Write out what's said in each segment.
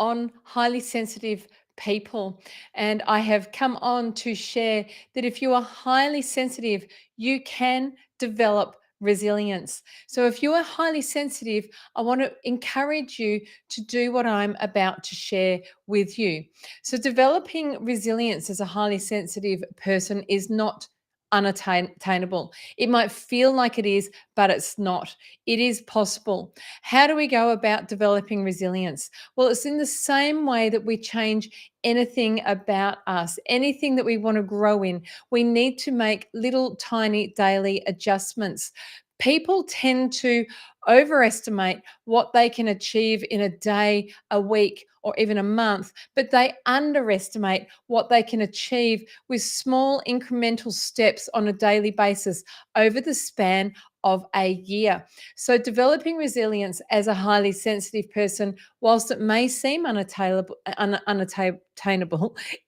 on highly sensitive people. And I have come on to share that if you are highly sensitive, you can develop resilience. So if you are highly sensitive, I want to encourage you to do what I'm about to share with you. So developing resilience as a highly sensitive person is not unattainable. It might feel like it is, but it's not. It is possible. How do we go about developing resilience? Well, it's in the same way that we change anything about us, anything that we want to grow in. We need to make little tiny daily adjustments. People tend to overestimate what they can achieve in a day, a week, or even a month, but they underestimate what they can achieve with small incremental steps on a daily basis over the span of a year. So, developing resilience as a highly sensitive person, whilst it may seem unattainable,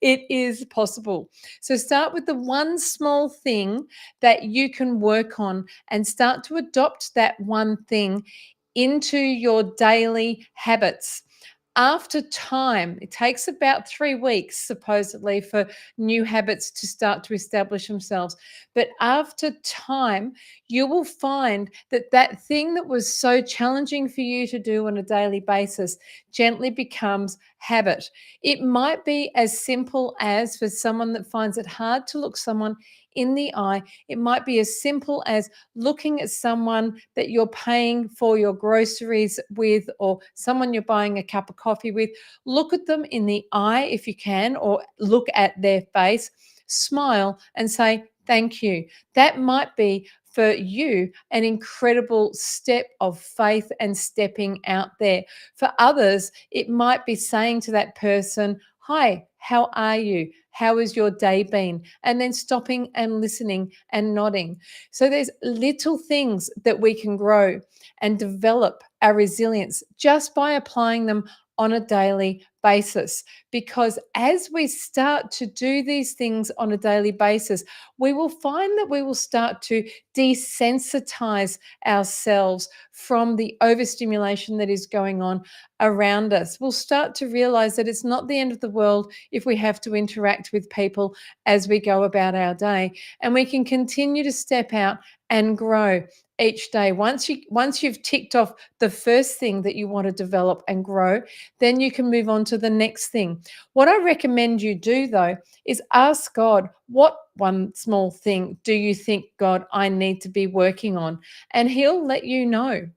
it is possible. So, start with the one small thing that you can work on and start to adopt that one thing into your daily habits. After time, it takes about 3 weeks, supposedly, for new habits to start to establish themselves. But after time, you will find that that thing that was so challenging for you to do on a daily basis gently becomes habit. It might be as simple as, for someone that finds it hard to look someone in the eye, it might be as simple as looking at someone that you're paying for your groceries with, or someone you're buying a cup of coffee with. Look at them in the eye if you can, or look at their face, smile, and say, "Thank you." That might be for you an incredible step of faith and stepping out there. For others, it might be saying to that person, "Hi, how are you? How has your day been?" And then stopping and listening and nodding. So there's little things that we can grow and develop our resilience just by applying them on a daily basis. Because as we start to do these things on a daily basis, we will find that we will start to desensitize ourselves from the overstimulation that is going on around us. We'll start to realize that it's not the end of the world if we have to interact with people as we go about our day, and we can continue to step out and grow each day. Once you've ticked off the first thing that you want to develop and grow, then you can move on to the next thing. What I recommend you do, though, is ask God, what one small thing do you think, God, I need to be working on? And he'll let you know.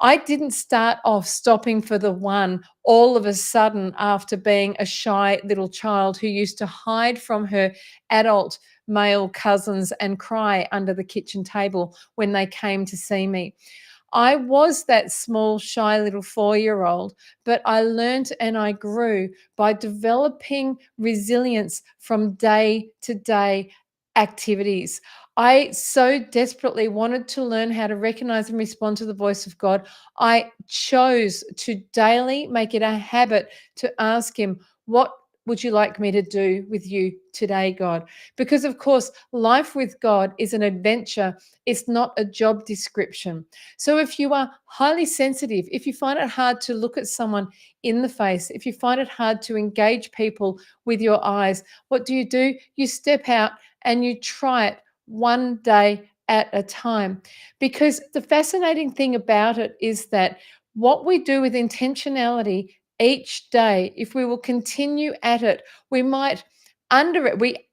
I didn't start off stopping for the one all of a sudden after being a shy little child who used to hide from her adult male cousins and cry under the kitchen table when they came to see me. I was that small, shy little 4-year-old, but I learned and I grew by developing resilience from day to day activities. I so desperately wanted to learn how to recognize and respond to the voice of God. I chose to daily make it a habit to ask Him, "What would you like me to do with you today, God?" Because, of course, life with God is an adventure, it's not a job description. So, if you are highly sensitive, if you find it hard to look at someone in the face, if you find it hard to engage people with your eyes, what do? You step out and you try it one day at a time. Because the fascinating thing about it is that what we do with intentionality each day, if we will continue at it, we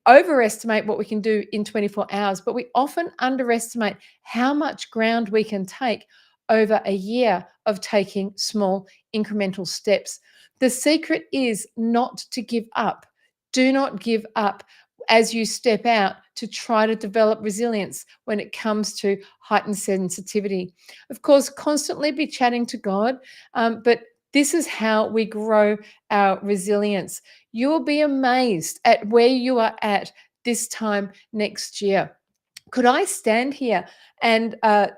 overestimate what we can do in 24 hours, but we often underestimate how much ground we can take over a year of taking small incremental steps. The secret is not to give up. Do not give up as you step out to try to develop resilience when it comes to heightened sensitivity. Of course, constantly be chatting to God, but this is how we grow our resilience. You will be amazed at where you are at this time next year. Could I stand here and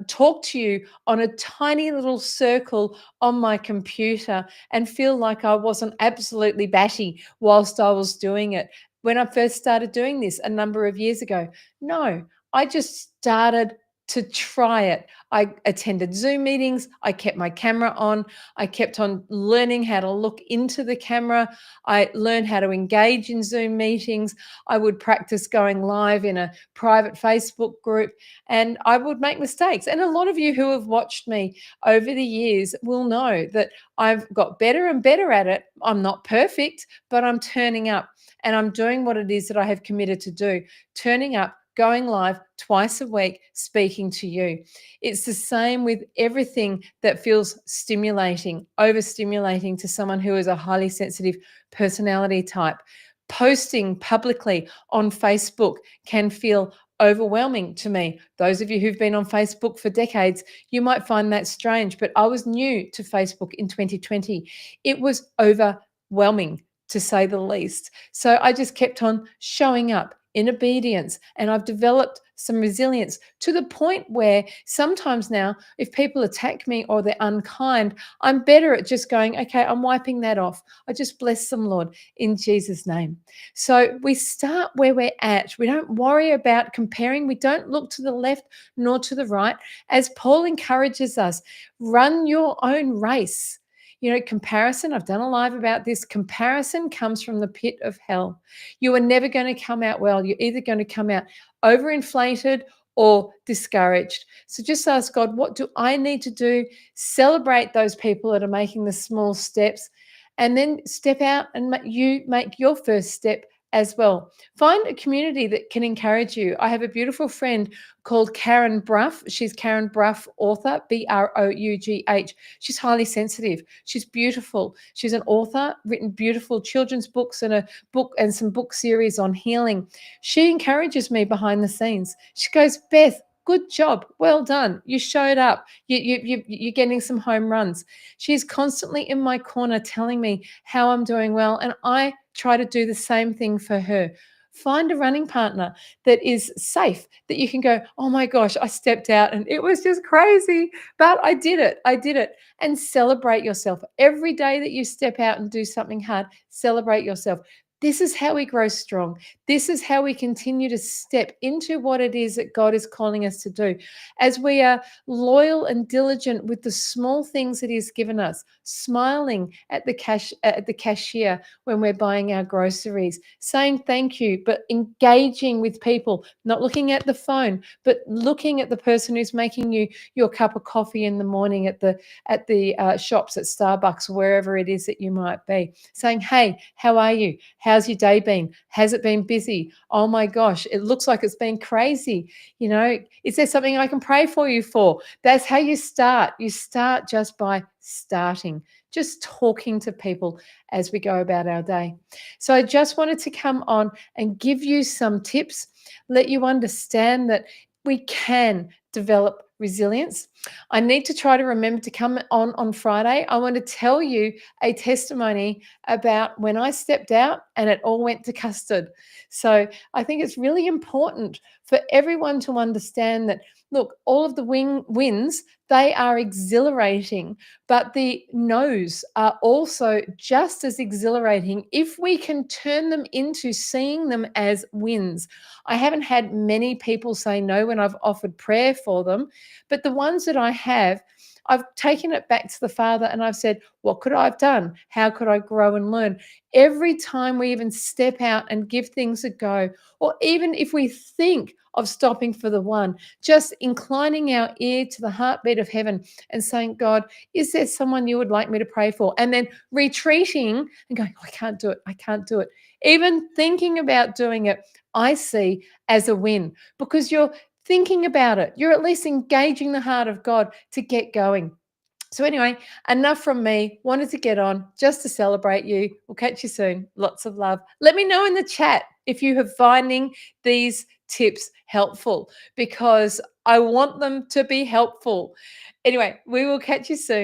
talk to you on a tiny little circle on my computer and feel like I wasn't absolutely batty whilst I was doing it? When I first started doing this a number of years ago, no, I just started to try it. I attended Zoom meetings. I kept my camera on. I kept on learning how to look into the camera. I learned how to engage in Zoom meetings. I would practice going live in a private Facebook group, and I would make mistakes. And a lot of you who have watched me over the years will know that I've got better and better at it. I'm not perfect, but I'm turning up and I'm doing what it is that I have committed to do, turning up, going live twice a week, speaking to you. It's the same with everything that feels stimulating, overstimulating to someone who is a highly sensitive personality type. Posting publicly on Facebook can feel overwhelming to me. Those of you who've been on Facebook for decades, you might find that strange, but I was new to Facebook in 2020. It was overwhelming, to say the least. So I just kept on showing up in obedience, and I've developed some resilience to the point where sometimes now, if people attack me or they're unkind, I'm better at just going, okay, I'm wiping that off. I just bless them, Lord, in Jesus' name. So we start where we're at. We don't worry about comparing. We don't look to the left nor to the right. As Paul encourages us, run your own race. Comparison, I've done a live about this. Comparison comes from the pit of hell. You are never going to come out well. You're either going to come out overinflated or discouraged. So just ask God, what do I need to do? Celebrate those people that are making the small steps, and then step out and you make your first step as well. Find a community that can encourage you. I have a beautiful friend called Karen Brough. She's Karen Brough, author, Brough. She's highly sensitive. She's beautiful. She's an author, written beautiful children's books and a book and some book series on healing. She encourages me behind the scenes. She goes, Beth, good job. Well done. You showed up. You're getting some home runs. She's constantly in my corner telling me how I'm doing well, and I try to do the same thing for her. Find a running partner that is safe, that you can go, oh my gosh, I stepped out and it was just crazy, but I did it. I did it. And celebrate yourself. Every day that you step out and do something hard, celebrate yourself. This is how we grow strong. This is how we continue to step into what it is that God is calling us to do. As we are loyal and diligent with the small things that He's given us, smiling at the cashier when we're buying our groceries, saying thank you, but engaging with people, not looking at the phone, but looking at the person who's making you your cup of coffee in the morning at the shops, at Starbucks, or wherever it is that you might be, saying, hey, how are you? How's your day been? Has it been busy? Oh my gosh, it looks like it's been crazy. Is there something I can pray for you for? That's how you start. You start just by starting, just talking to people as we go about our day. So I just wanted to come on and give you some tips, let you understand that we can develop resilience. I need to try to remember to come on Friday. I want to tell you a testimony about when I stepped out and it all went to custard. So I think it's really important for everyone to understand that, look, all of the wins, they are exhilarating, but the no's are also just as exhilarating if we can turn them into seeing them as wins. I haven't had many people say no when I've offered prayer for them, but the ones that I have, I've taken it back to the Father and I've said, what could I have done? How could I grow and learn? Every time we even step out and give things a go, or even if we think of stopping for the one, just inclining our ear to the heartbeat of heaven and saying, God, is there someone you would like me to pray for? And then retreating and going, I can't do it. I can't do it. Even thinking about doing it, I see as a win, because you're thinking about it. You're at least engaging the heart of God to get going. So anyway, enough from me. Wanted to get on just to celebrate you. We'll catch you soon. Lots of love. Let me know in the chat if you are finding these tips helpful, because I want them to be helpful. Anyway, we will catch you soon.